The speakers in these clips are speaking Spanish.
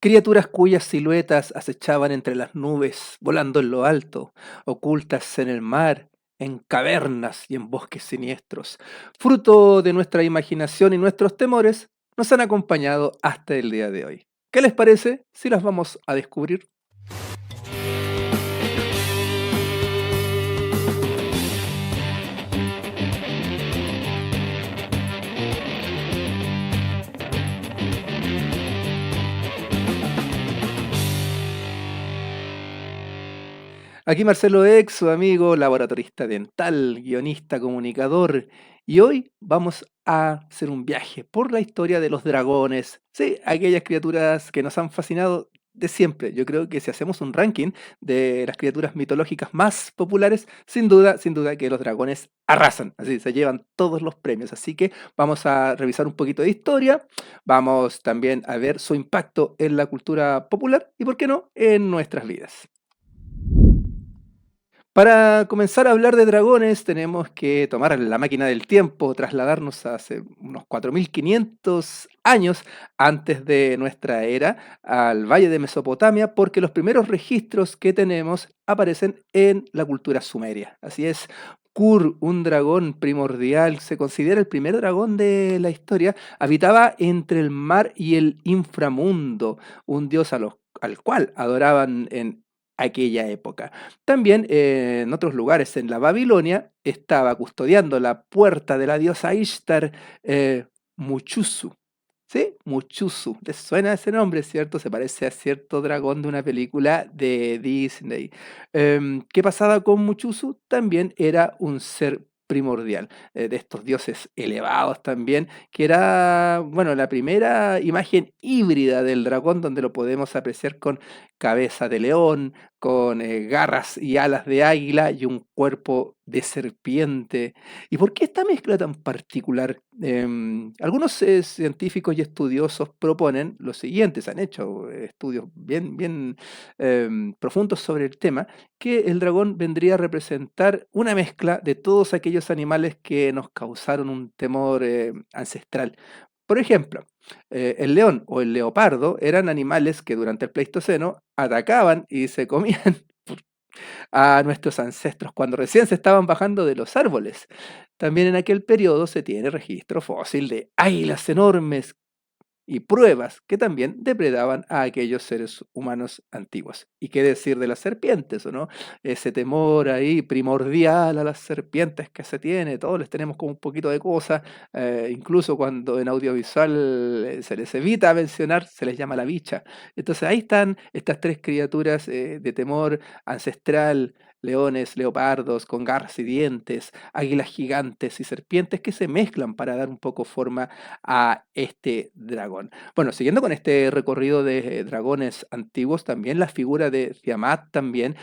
Criaturas cuyas siluetas acechaban entre las nubes, volando en lo alto, ocultas en el mar, en cavernas y en bosques siniestros, fruto de nuestra imaginación y nuestros temores, nos han acompañado hasta el día de hoy. ¿Qué les parece si las vamos a descubrir? Aquí Marcelo Ex, su amigo, laboratorista dental, guionista, comunicador, y hoy vamos a hacer un viaje por la historia de los dragones, sí, aquellas criaturas que nos han fascinado de siempre. Yo creo que si hacemos un ranking de las criaturas mitológicas más populares, sin duda que los dragones arrasan, así se llevan todos los premios. Así que vamos a revisar un poquito de historia, vamos también a ver su impacto en la cultura popular y, por qué no, en nuestras vidas. Para comenzar a hablar de dragones, tenemos que tomar la máquina del tiempo, trasladarnos a hace unos 4500 años antes de nuestra era, al valle de Mesopotamia, porque los primeros registros que tenemos aparecen en la cultura sumeria. Así es, Kur, un dragón primordial, se considera el primer dragón de la historia, habitaba entre el mar y el inframundo, un dios al cual adoraban en aquella época. También en otros lugares, en la Babilonia, estaba custodiando la puerta de la diosa Ishtar, Muchuzu. ¿Sí? Muchuzu. ¿Les suena ese nombre, cierto? Se parece a cierto dragón de una película de Disney. ¿Qué pasaba con Muchuzu? También era un ser primordial, de estos dioses elevados también, que era, bueno, la primera imagen híbrida del dragón, donde lo podemos apreciar con cabeza de león, con garras y alas de águila y un cuerpo de serpiente. ¿Y por qué esta mezcla tan particular? Algunos científicos y estudiosos proponen lo siguiente, se han hecho estudios bien profundos sobre el tema, que el dragón vendría a representar una mezcla de todos aquellos animales que nos causaron un temor ancestral. Por ejemplo, el león o el leopardo eran animales que durante el Pleistoceno atacaban y se comían a nuestros ancestros cuando recién se estaban bajando de los árboles. También en aquel periodo se tiene registro fósil de águilas enormes y pruebas que también depredaban a aquellos seres humanos antiguos. ¿Y qué decir de las serpientes, o no? Ese temor ahí primordial a las serpientes que se tiene, todos les tenemos como un poquito de cosa, incluso cuando en audiovisual se les evita mencionar, se les llama la bicha. Entonces ahí están estas tres criaturas de temor ancestral, leones, leopardos con garras y dientes, águilas gigantes y serpientes que se mezclan para dar un poco forma a este dragón. Bueno, siguiendo con este recorrido de dragones antiguos, también la figura de Tiamat también,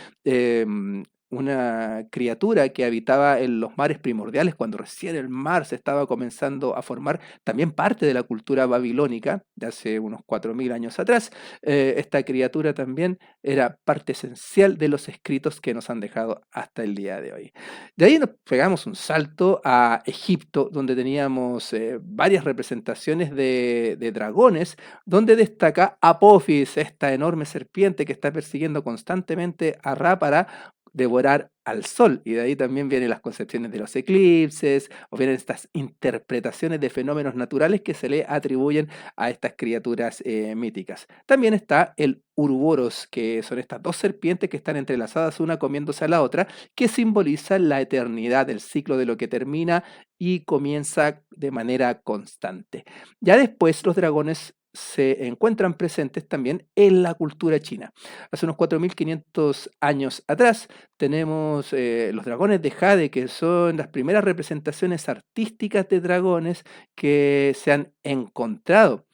una criatura que habitaba en los mares primordiales cuando recién el mar se estaba comenzando a formar, también parte de la cultura babilónica de hace unos 4000 años atrás. Esta criatura también era parte esencial de los escritos que nos han dejado hasta el día de hoy. De ahí nos pegamos un salto a Egipto, donde teníamos varias representaciones de dragones, donde destaca Apophis, esta enorme serpiente que está persiguiendo constantemente a Ra para devorar al sol. Y de ahí también vienen las concepciones de los eclipses, o vienen estas interpretaciones de fenómenos naturales que se le atribuyen a estas criaturas míticas. También está el Uruboros, que son estas dos serpientes que están entrelazadas una comiéndose a la otra, que simbolizan la eternidad, el ciclo de lo que termina y comienza de manera constante. Ya después los dragones se encuentran presentes también en la cultura china. Hace unos 4500 años atrás tenemos los dragones de Jade, que son las primeras representaciones artísticas de dragones que se han encontrado.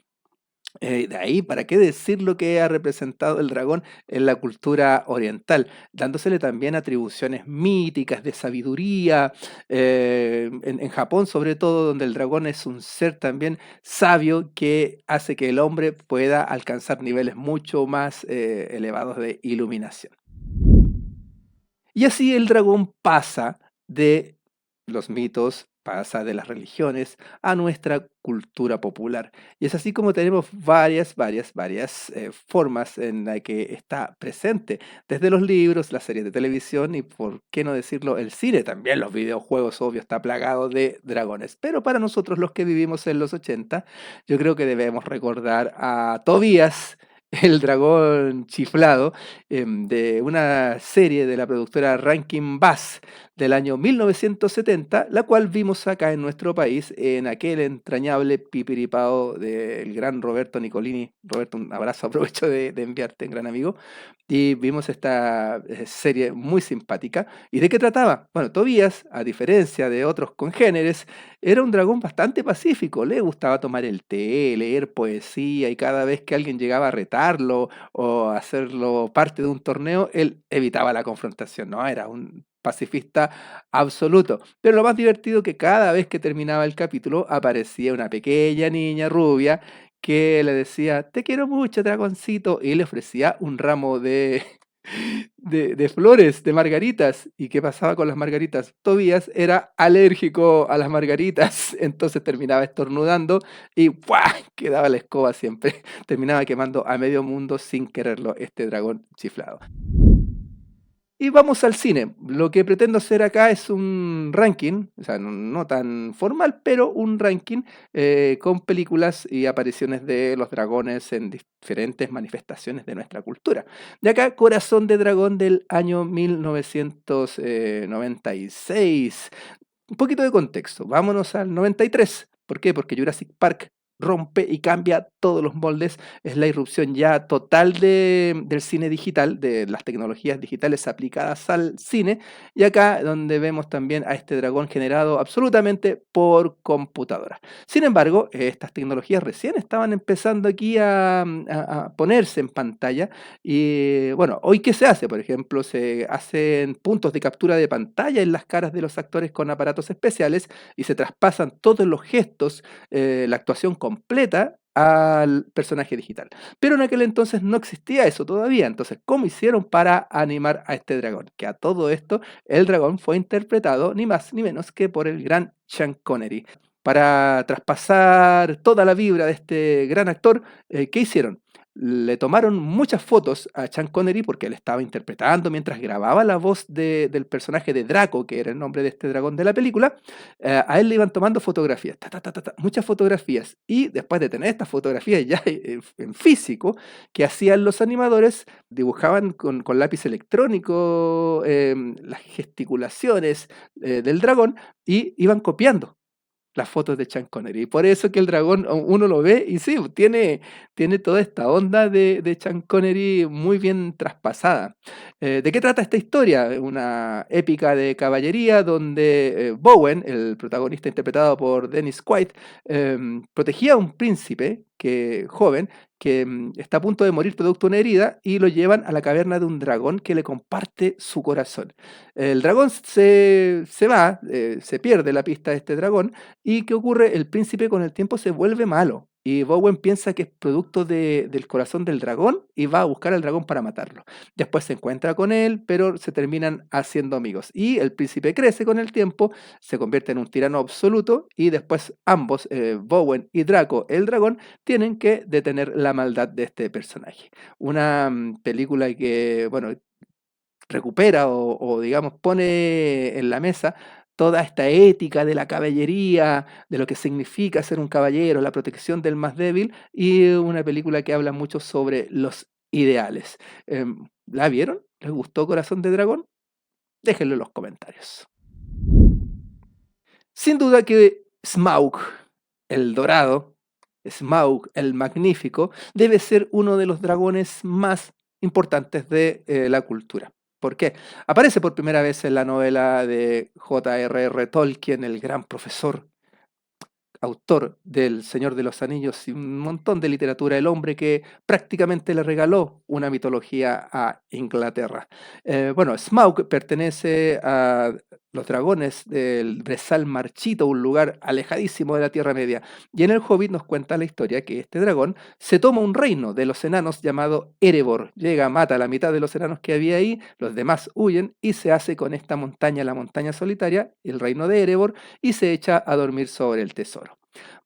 De ahí, ¿para qué decir lo que ha representado el dragón en la cultura oriental? Dándosele también atribuciones míticas, de sabiduría, en Japón sobre todo, donde el dragón es un ser también sabio que hace que el hombre pueda alcanzar niveles mucho más elevados de iluminación. Y así el dragón pasa de los mitos pasa de las religiones a nuestra cultura popular. Y es así como tenemos varias formas en la que está presente, desde los libros, las series de televisión y, por qué no decirlo, el cine. También los videojuegos, obvio, está plagado de dragones. Pero para nosotros los que vivimos en los 80, yo creo que debemos recordar a Tobías, el dragón chiflado, de una serie de la productora Rankin Bass del año 1970, la cual vimos acá en nuestro país en aquel entrañable pipiripao del gran Roberto Nicolini. Roberto, un abrazo, aprovecho de enviarte, gran amigo. Y vimos esta serie muy simpática. ¿Y de qué trataba? Bueno, Tobías, a diferencia de otros congéneres, era un dragón bastante pacífico. Le gustaba tomar el té, leer poesía, y cada vez que alguien llegaba a retarlo o a hacerlo parte de un torneo, él evitaba la confrontación, ¿no? Era un pacifista absoluto. Pero lo más divertido, que cada vez que terminaba el capítulo aparecía una pequeña niña rubia que le decía: "Te quiero mucho, dragoncito", y le ofrecía un ramo de de flores, de margaritas. ¿Y qué pasaba con las margaritas? Tobías era alérgico a las margaritas, entonces terminaba estornudando y ¡pua! Quedaba la escoba siempre. Terminaba quemando a medio mundo sin quererlo, este dragón chiflado. Y vamos al cine. Lo que pretendo hacer acá es un ranking, o sea, no tan formal, pero un ranking con películas y apariciones de los dragones en diferentes manifestaciones de nuestra cultura. De acá, Corazón de Dragón del año 1996. Un poquito de contexto, vámonos al 93. ¿Por qué? Porque Jurassic Park rompe y cambia todos los moldes. Es la irrupción ya total del cine digital, de las tecnologías digitales aplicadas al cine. Y acá donde vemos también a este dragón generado absolutamente por computadora. Sin embargo, estas tecnologías recién estaban empezando aquí a ponerse en pantalla. Y bueno, hoy ¿qué se hace? Por ejemplo, se hacen puntos de captura de pantalla en las caras de los actores con aparatos especiales y se traspasan todos los gestos, la actuación completa al personaje digital. Pero en aquel entonces no existía eso todavía. Entonces, ¿cómo hicieron para animar a este dragón? Que a todo esto, el dragón fue interpretado ni más ni menos que por el gran Sean Connery. Para traspasar toda la vibra de este gran actor, ¿qué hicieron? Le tomaron muchas fotos a Sean Connery porque él estaba interpretando mientras grababa la voz del personaje de Draco, que era el nombre de este dragón de la película. A él le iban tomando fotografías, muchas fotografías. Y después de tener estas fotografías ya en físico, que hacían los animadores, dibujaban con lápiz electrónico las gesticulaciones del dragón y iban copiando las fotos de Sean Connery. Y por eso que el dragón uno lo ve y sí, tiene toda esta onda de Sean Connery muy bien traspasada. ¿De qué trata esta historia? Una épica de caballería donde Bowen, el protagonista interpretado por Dennis Quaid, protegía a un príncipe joven que está a punto de morir producto de una herida, y lo llevan a la caverna de un dragón que le comparte su corazón. El dragón se va, se pierde la pista de este dragón. ¿Y qué ocurre? El príncipe con el tiempo se vuelve malo. Y Bowen piensa que es producto del corazón del dragón y va a buscar al dragón para matarlo. Después se encuentra con él, pero se terminan haciendo amigos. Y el príncipe crece con el tiempo, se convierte en un tirano absoluto, y después ambos, Bowen y Draco, el dragón, tienen que detener la maldad de este personaje. Una película que, bueno, recupera o digamos pone en la mesa toda esta ética de la caballería, de lo que significa ser un caballero, la protección del más débil, y una película que habla mucho sobre los ideales. ¿La vieron? ¿Les gustó Corazón de Dragón? Déjenlo en los comentarios. Sin duda que Smaug, el dorado, Smaug, el magnífico, debe ser uno de los dragones más importantes de la cultura. ¿Por qué? Aparece por primera vez en la novela de J.R.R. Tolkien, el gran profesor, autor del Señor de los Anillos y un montón de literatura, el hombre que prácticamente le regaló una mitología a Inglaterra. Bueno, Smaug pertenece los dragones del Brezal Marchito, un lugar alejadísimo de la Tierra Media. Y en el Hobbit nos cuenta la historia que este dragón se toma un reino de los enanos llamado Erebor. Llega, mata a la mitad de los enanos que había ahí, los demás huyen y se hace con esta montaña, la montaña solitaria, el reino de Erebor, y se echa a dormir sobre el tesoro.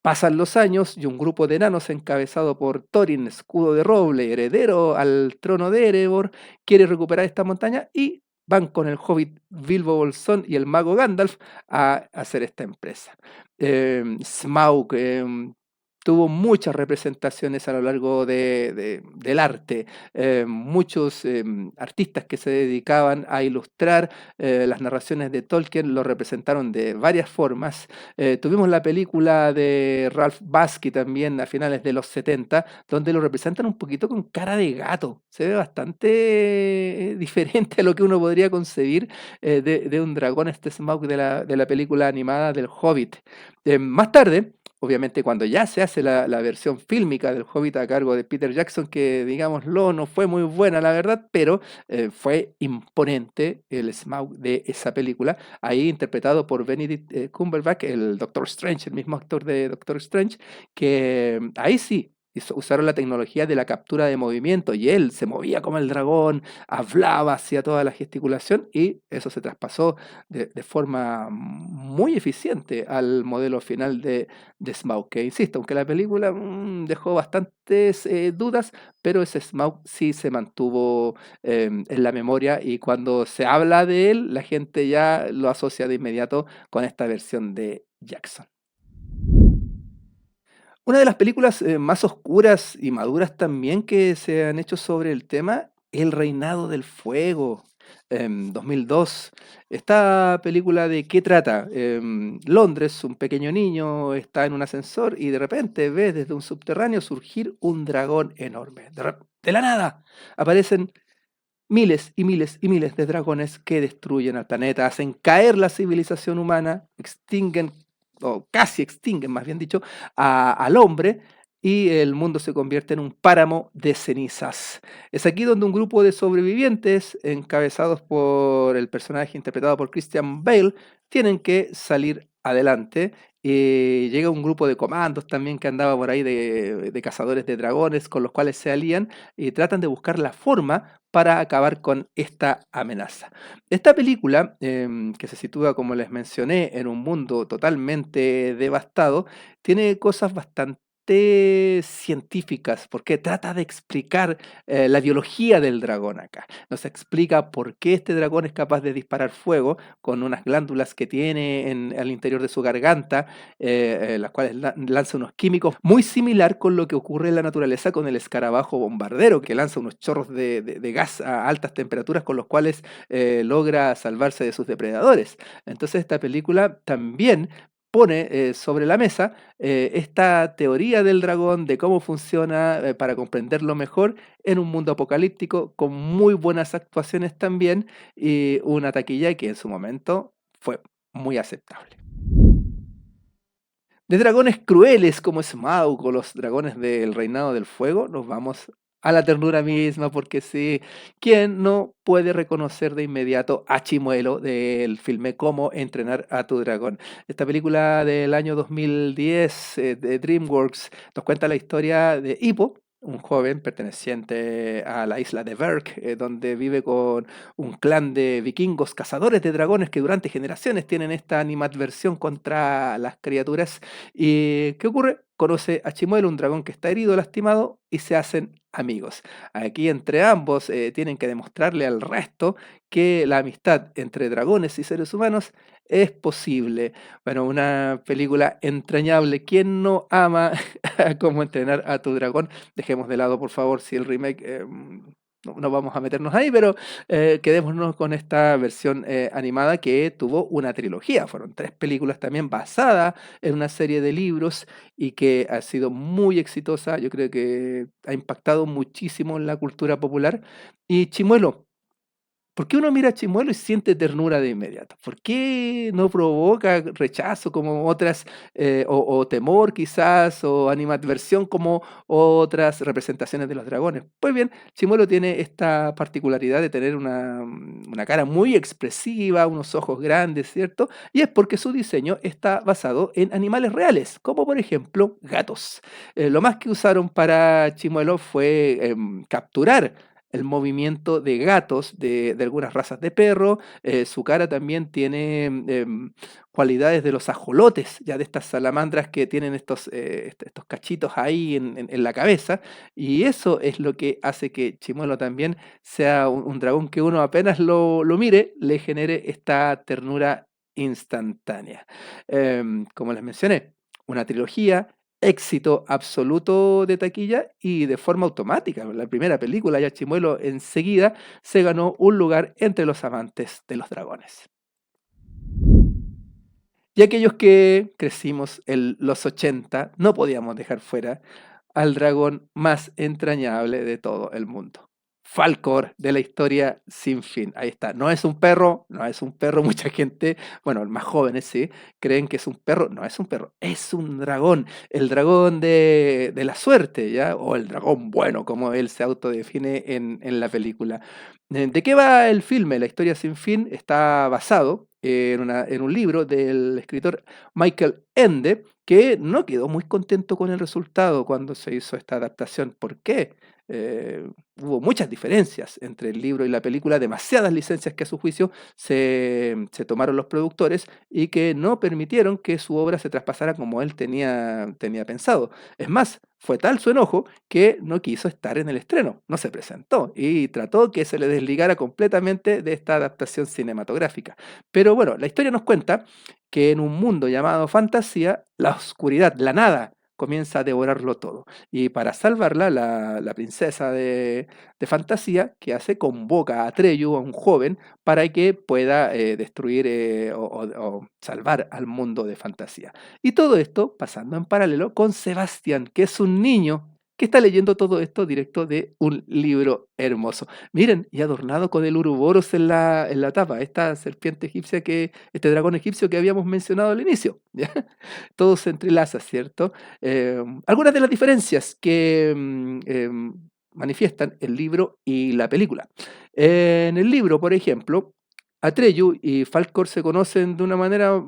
Pasan los años y un grupo de enanos encabezado por Thorin, escudo de roble, heredero al trono de Erebor, quiere recuperar esta montaña y van con el hobbit Bilbo Bolsón y el mago Gandalf a hacer esta empresa. Smaug tuvo muchas representaciones a lo largo del arte, muchos artistas que se dedicaban a ilustrar las narraciones de Tolkien lo representaron de varias formas. Tuvimos la película de Ralph Bakshi también a finales de los 70, donde lo representan un poquito con cara de gato. Se ve bastante diferente a lo que uno podría concebir de un dragón, este Smaug de la película animada del Hobbit. Más tarde, obviamente, cuando ya se hace la versión fílmica del Hobbit a cargo de Peter Jackson, que digámoslo, no fue muy buena, la verdad, pero fue imponente el Smaug de esa película, ahí interpretado por Benedict Cumberbatch, el Doctor Strange, el mismo actor de Doctor Strange, que ahí sí. Usaron la tecnología de la captura de movimiento y él se movía como el dragón, hablaba, hacía toda la gesticulación y eso se traspasó de forma muy eficiente al modelo final de Smaug, que insisto, aunque la película dejó bastantes dudas, pero ese Smaug sí se mantuvo en la memoria y cuando se habla de él, la gente ya lo asocia de inmediato con esta versión de Jackson. Una de las películas más oscuras y maduras también que se han hecho sobre el tema, El Reinado del Fuego, 2002. Esta película, ¿de qué trata? Londres, un pequeño niño está en un ascensor y de repente ve desde un subterráneo surgir un dragón enorme. De la nada aparecen miles y miles y miles de dragones que destruyen al planeta, hacen caer la civilización humana, extinguen, o casi extinguen, más bien dicho, al hombre y el mundo se convierte en un páramo de cenizas. Es aquí donde un grupo de sobrevivientes, encabezados por el personaje interpretado por Christian Bale, tienen que salir adelante. Llega un grupo de comandos también que andaba por ahí de cazadores de dragones con los cuales se alían y tratan de buscar la forma para acabar con esta amenaza. Esta película, que se sitúa, como les mencioné, en un mundo totalmente devastado, tiene cosas bastante científicas, porque trata de explicar la biología del dragón acá. Nos explica por qué este dragón es capaz de disparar fuego con unas glándulas que tiene al interior de su garganta, las cuales lanza unos químicos muy similar con lo que ocurre en la naturaleza con el escarabajo bombardero, que lanza unos chorros de gas a altas temperaturas con los cuales logra salvarse de sus depredadores. Entonces esta película también pone sobre la mesa esta teoría del dragón, de cómo funciona para comprenderlo mejor en un mundo apocalíptico, con muy buenas actuaciones también y una taquilla que en su momento fue muy aceptable. De dragones crueles como Smaug o los dragones del Reinado del Fuego, nos vamos a la ternura misma, porque sí, ¿quién no puede reconocer de inmediato a Chimuelo del filme Cómo entrenar a tu dragón? Esta película del año 2010 de DreamWorks nos cuenta la historia de Hippo, un joven perteneciente a la isla de Berk, donde vive con un clan de vikingos cazadores de dragones que durante generaciones tienen esta animadversión contra las criaturas. ¿Y qué ocurre? Conoce a Chimuelo, un dragón que está herido, lastimado, y se hacen amigos. Aquí entre ambos tienen que demostrarle al resto que la amistad entre dragones y seres humanos es posible. Bueno, una película entrañable. ¿Quién no ama cómo entrenar a tu dragón? Dejemos de lado, por favor, si el remake no vamos a meternos ahí, pero quedémonos con esta versión animada que tuvo una trilogía. Fueron 3 películas también basadas en una serie de libros y que ha sido muy exitosa. Yo creo que ha impactado muchísimo en la cultura popular. Y Chimuelo, ¿Por qué uno mira a Chimuelo y siente ternura de inmediato? ¿Por qué no provoca rechazo como otras, o temor quizás, o animadversión como otras representaciones de los dragones? Pues bien, Chimuelo tiene esta particularidad de tener una cara muy expresiva, unos ojos grandes, ¿cierto? Y es porque su diseño está basado en animales reales, como por ejemplo gatos. Lo más que usaron para Chimuelo fue capturar el movimiento de gatos de algunas razas de perro. Su cara también tiene cualidades de los ajolotes, ya de estas salamandras que tienen estos cachitos ahí en la cabeza. Y eso es lo que hace que Chimuelo también sea un dragón que uno apenas lo mire, le genere esta ternura instantánea. Como les mencioné, una trilogía, éxito absoluto de taquilla y de forma automática. La primera película, ya Chimuelo enseguida se ganó un lugar entre los amantes de los dragones. Y aquellos que crecimos en los 80 no podíamos dejar fuera al dragón más entrañable de todo el mundo. Falcor de la historia sin fin. Ahí está. No es un perro, no es un perro. Mucha gente, bueno, más jóvenes sí, creen que es un perro. No es un perro, es un dragón. El dragón de la suerte, ¿ya? O el dragón bueno, como él se autodefine en la película. ¿De qué va el filme? La historia sin fin está basado en un libro del escritor Michael Ende, que no quedó muy contento con el resultado cuando se hizo esta adaptación. ¿Por qué? Eh, Hubo muchas diferencias entre el libro y la película, demasiadas licencias que a su juicio se tomaron los productores y que no permitieron que su obra se traspasara como él tenía pensado. Es más, fue tal su enojo que no quiso estar en el estreno, no se presentó y trató que se le desligara completamente de esta adaptación cinematográfica. Pero bueno, la historia nos cuenta que en un mundo llamado fantasía, la oscuridad, la nada, comienza a devorarlo todo. Y para salvarla, la princesa de fantasía, que hace, convoca a Atreyu, a un joven, para que pueda destruir o salvar al mundo de fantasía. Y todo esto pasando en paralelo con Sebastián, que es un niño que está leyendo todo esto directo de un libro hermoso. Miren, y adornado con el Uroboros en la tapa, esta serpiente egipcia este dragón egipcio que habíamos mencionado al inicio. ¿Ya? Todo se entrelaza, ¿cierto? Algunas de las diferencias que manifiestan el libro y la película. En el libro, por ejemplo, Atreyu y Falkor se conocen de una manera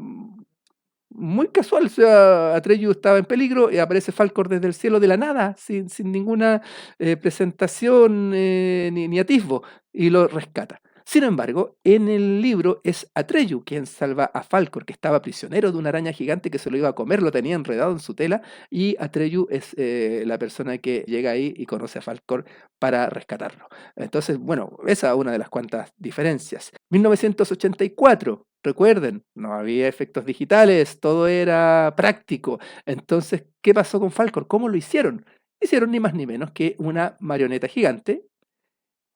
muy casual. O sea, Atreyu estaba en peligro y aparece Falkor desde el cielo de la nada, sin ninguna presentación ni atisbo, y lo rescata. Sin embargo, en el libro es Atreyu quien salva a Falkor, que estaba prisionero de una araña gigante que se lo iba a comer, lo tenía enredado en su tela, y Atreyu es la persona que llega ahí y conoce a Falkor para rescatarlo. Entonces, bueno, esa es una de las cuantas diferencias. 1984, recuerden, no había efectos digitales, todo era práctico. Entonces, ¿qué pasó con Falcor? ¿Cómo lo hicieron? Hicieron ni más ni menos que una marioneta gigante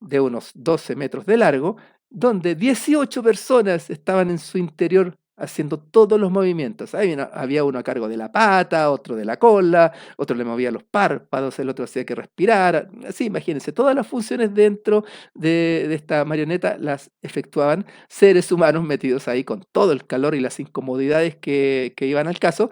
de unos 12 metros de largo, donde 18 personas estaban en su interior haciendo todos los movimientos. Había uno a cargo de la pata, otro de la cola, otro le movía los párpados, el otro hacía que respirara. Así, imagínense, todas las funciones dentro de esta marioneta las efectuaban seres humanos metidos ahí con todo el calor y las incomodidades que iban al caso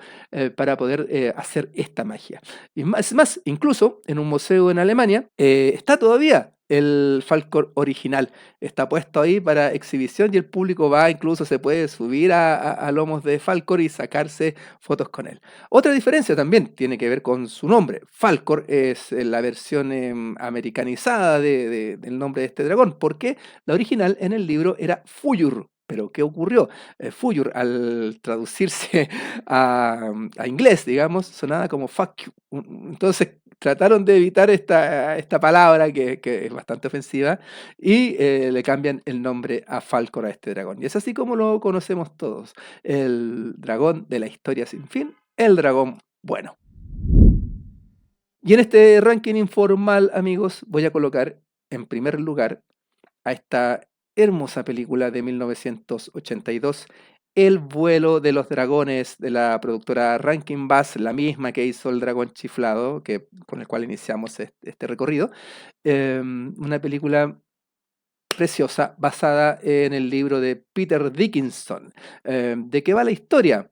para poder hacer esta magia. Y más, incluso en un museo en Alemania está todavía el Falcor original. Está puesto ahí para exhibición y el público va, incluso se puede subir a lomos de Falcor y sacarse fotos con él. Otra diferencia también tiene que ver con su nombre. Falcor es la versión americanizada del nombre de este dragón, porque la original en el libro era Fuyur. Pero ¿qué ocurrió? Fuyur, al traducirse a inglés, digamos, sonaba como fuck you. Entonces trataron de evitar esta palabra que es bastante ofensiva y le cambian el nombre a Falcor, a este dragón. Y es así como lo conocemos todos, el dragón de la historia sin fin, el dragón bueno. Y en este ranking informal, amigos, voy a colocar en primer lugar a esta hermosa película de 1982, El vuelo de los dragones, de la productora Rankin Bass, la misma que hizo El dragón chiflado, con el cual iniciamos este recorrido. Una película preciosa basada en el libro de Peter Dickinson. ¿De qué va la historia?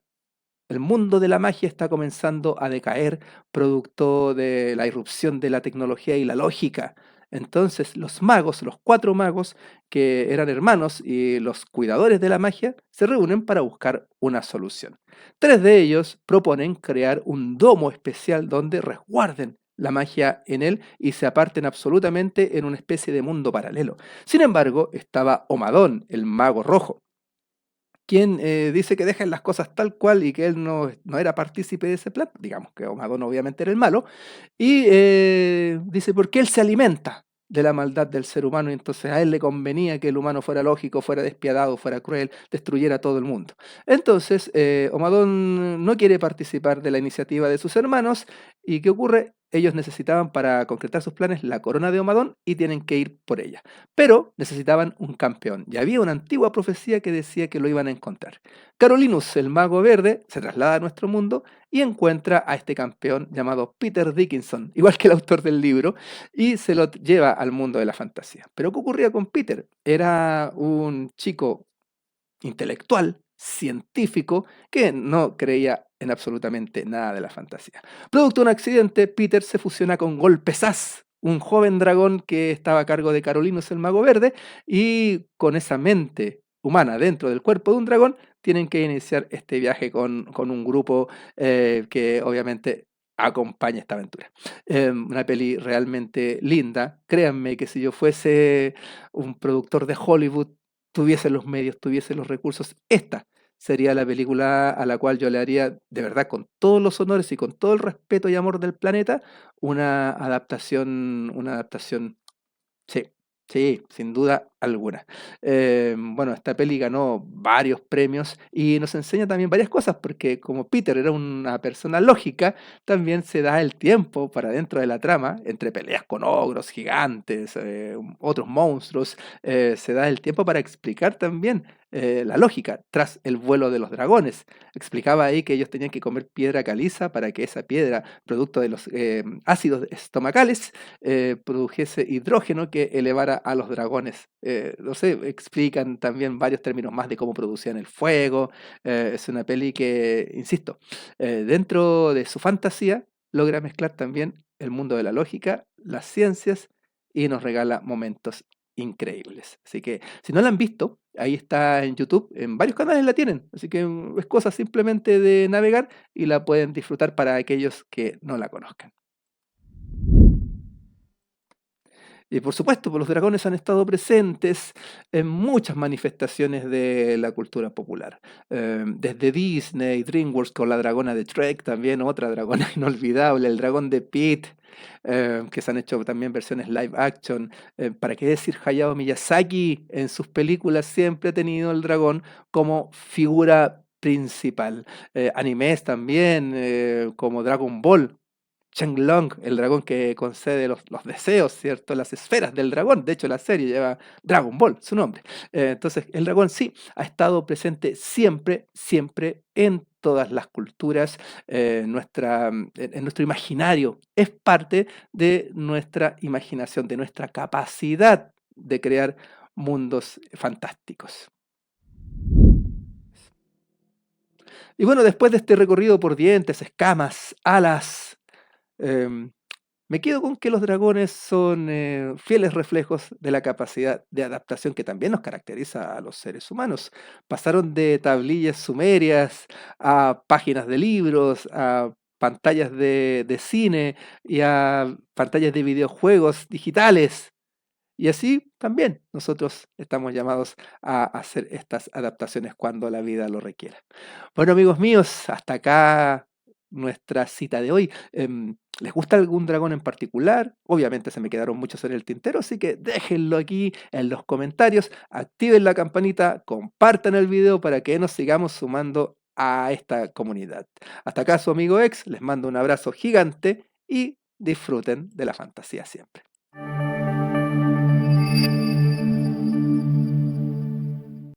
El mundo de la magia está comenzando a decaer producto de la irrupción de la tecnología y la lógica. Entonces los magos, los cuatro magos, que eran hermanos y los cuidadores de la magia, se reúnen para buscar una solución. Tres de ellos proponen crear un domo especial donde resguarden la magia en él y se aparten absolutamente en una especie de mundo paralelo. Sin embargo, estaba Omadón, el mago rojo, quien dice que dejen las cosas tal cual y que él no era partícipe de ese plan, digamos que Omadón obviamente era el malo, y dice porque él se alimenta de la maldad del ser humano y entonces a él le convenía que el humano fuera lógico, fuera despiadado, fuera cruel, destruyera a todo el mundo. Entonces Omadón no quiere participar de la iniciativa de sus hermanos y ¿qué ocurre? Ellos necesitaban para concretar sus planes la corona de Omadón y tienen que ir por ella. Pero necesitaban un campeón y había una antigua profecía que decía que lo iban a encontrar. Carolinus, el mago verde, se traslada a nuestro mundo y encuentra a este campeón llamado Peter Dickinson, igual que el autor del libro, y se lo lleva al mundo de la fantasía. Pero ¿qué ocurría con Peter? Era un chico intelectual, científico, que no creía en absolutamente nada de la fantasía. Producto de un accidente, Peter se fusiona con Golpezaz, un joven dragón que estaba a cargo de Carolinus el Mago Verde, y con esa mente humana dentro del cuerpo de un dragón, tienen que iniciar este viaje con un grupo que obviamente acompaña esta aventura. Una peli realmente linda. Créanme que si yo fuese un productor de Hollywood, tuviese los medios, tuviese los recursos, esta sería la película a la cual yo le haría, de verdad, con todos los honores y con todo el respeto y amor del planeta, una adaptación, sí, sí, sin duda alguna. Bueno, esta peli ganó varios premios y nos enseña también varias cosas, porque como Peter era una persona lógica, también se da el tiempo para dentro de la trama, entre peleas con ogros, gigantes, otros monstruos, se da el tiempo para explicar también la lógica tras el vuelo de los dragones. Explicaba ahí que ellos tenían que comer piedra caliza para que esa piedra, producto de los ácidos estomacales, produjese hidrógeno que elevara a los dragones. No sé, explican también varios términos más de cómo producían el fuego. Es una peli que, insisto, dentro de su fantasía logra mezclar también el mundo de la lógica, las ciencias y nos regala momentos increíbles. Así que si no la han visto, ahí está en YouTube, en varios canales la tienen. Así que es cosa simplemente de navegar y la pueden disfrutar para aquellos que no la conozcan. Y por supuesto, pues los dragones han estado presentes en muchas manifestaciones de la cultura popular. Desde Disney, DreamWorks con la dragona de Shrek, también otra dragona inolvidable, el dragón de Pete, que se han hecho también versiones live action. ¿Para qué decir Hayao Miyazaki? En sus películas siempre ha tenido el dragón como figura principal. Animes también, como Dragon Ball. Shenlong, el dragón que concede los deseos, ¿cierto? Las esferas del dragón. De hecho, la serie lleva Dragon Ball, su nombre. Entonces, el dragón sí ha estado presente siempre, siempre en todas las culturas, en nuestro imaginario. Es parte de nuestra imaginación, de nuestra capacidad de crear mundos fantásticos. Y bueno, después de este recorrido por dientes, escamas, alas, em, me quedo con que los dragones son fieles reflejos de la capacidad de adaptación que también nos caracteriza a los seres humanos. Pasaron de tablillas sumerias a páginas de libros, a pantallas de cine y a pantallas de videojuegos digitales. Y así también nosotros estamos llamados a hacer estas adaptaciones cuando la vida lo requiera. Bueno, amigos míos, hasta acá nuestra cita de hoy. ¿Les gusta algún dragón en particular? Obviamente se me quedaron muchos en el tintero, así que déjenlo aquí en los comentarios, activen la campanita, compartan el video para que nos sigamos sumando a esta comunidad. Hasta acá su amigo X, les mando un abrazo gigante y disfruten de la fantasía siempre.